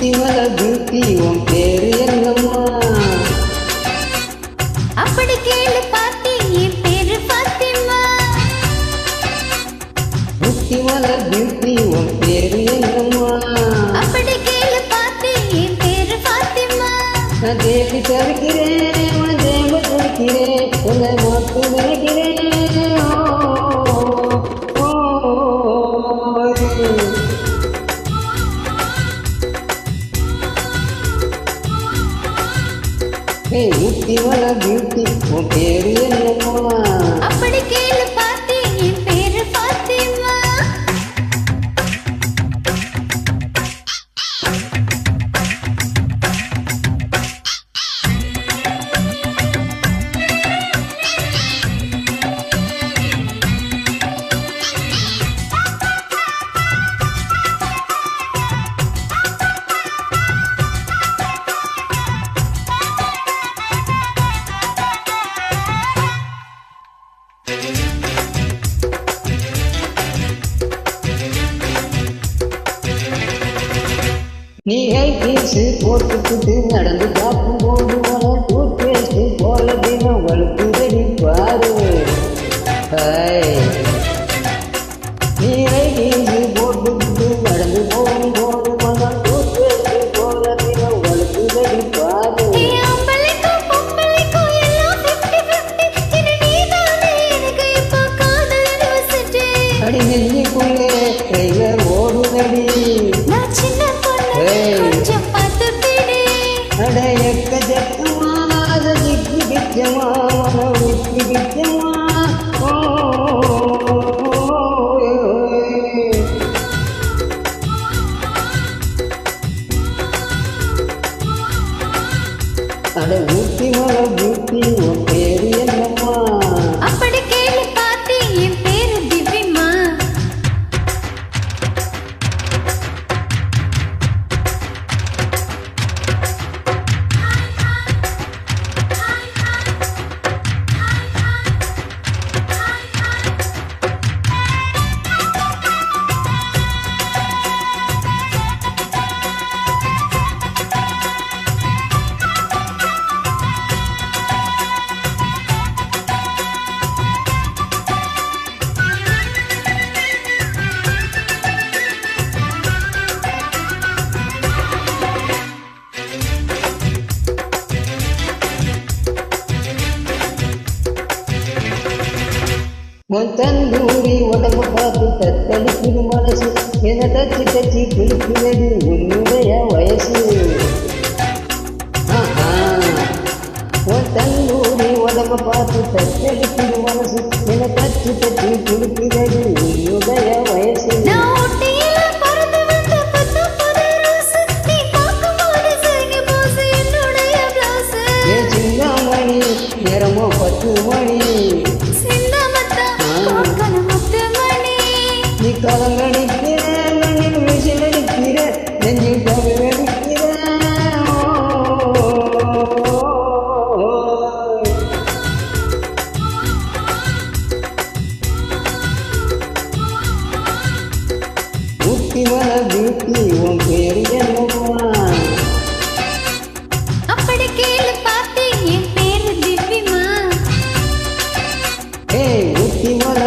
ஊத்திமல beauty உன் பேரு என்னம்மா? அப்படி கேளு பாத்தி என் பேரு பாத்திமா. ஊத்திமல பியூட்டி உன் பேரு என்னம்மா? அப்படி கேளு பாத்தி என் பேரு பாத்திமா. நான் தேடி தவிக்கிறேன் உன் தேம்ப தவிக்கிறேன் உன்னை மாற்று நினைக்கிறேன். ஊத்திமல பியூட்டி உன் பேரு என்னம்மா? அப்படி கேளு பாத்தி என் பேரு பாத்திமா. நீ ஐஸ் போட்டுக்கிட்டு நடந்து பார்க்கும் போது டூத் பேஸ்ட் போல தினம் வலுக்குதடி பாரு. நீ ஐஸ் போட்டுக்கிட்டு நடந்து போகும்போது டூத் பேஸ்ட் போல தினம் வலுக்குதடி பாரு. அடி நெஞ்சுக்குள்ளே ட்ரெயிலர் ஓடுதடி. அட எக்கச்சக்கமா திக்கு கிச்சமா விக்கு கிச்சமா. அட ஊத்திமல பியூட்டி உன் பேரு என்னம்மா? அப்படி கேளு பாத்தி என் பேரு திவ்யம்மா. உன் தந்தூரி உடம்பு பார்த்து தத்தளிக்குது மனசு. என தச்சு தச்சு குளிக்கிறது உன்னுடைய வயசு. உன் தந்தூரி உடம்பு பார்த்து தத்தளிக்குது மனசு. என தச்சு தச்சு குளிக்கிறது உன்னுடைய வயசு. சின்னமணி நேரமோ 10 மணி. நீ கலங்கடிக்கிற மண்ணில் விசில் அடிக்கிற நெஞ்சில் தமிழ் அடிக்கிற. ஊத்திமல பியூட்டி உன் பேரு என்னம்மா? அப்படி கேளு பாத்தி என் பேரு திவ்யம்மா. ஊத்திமல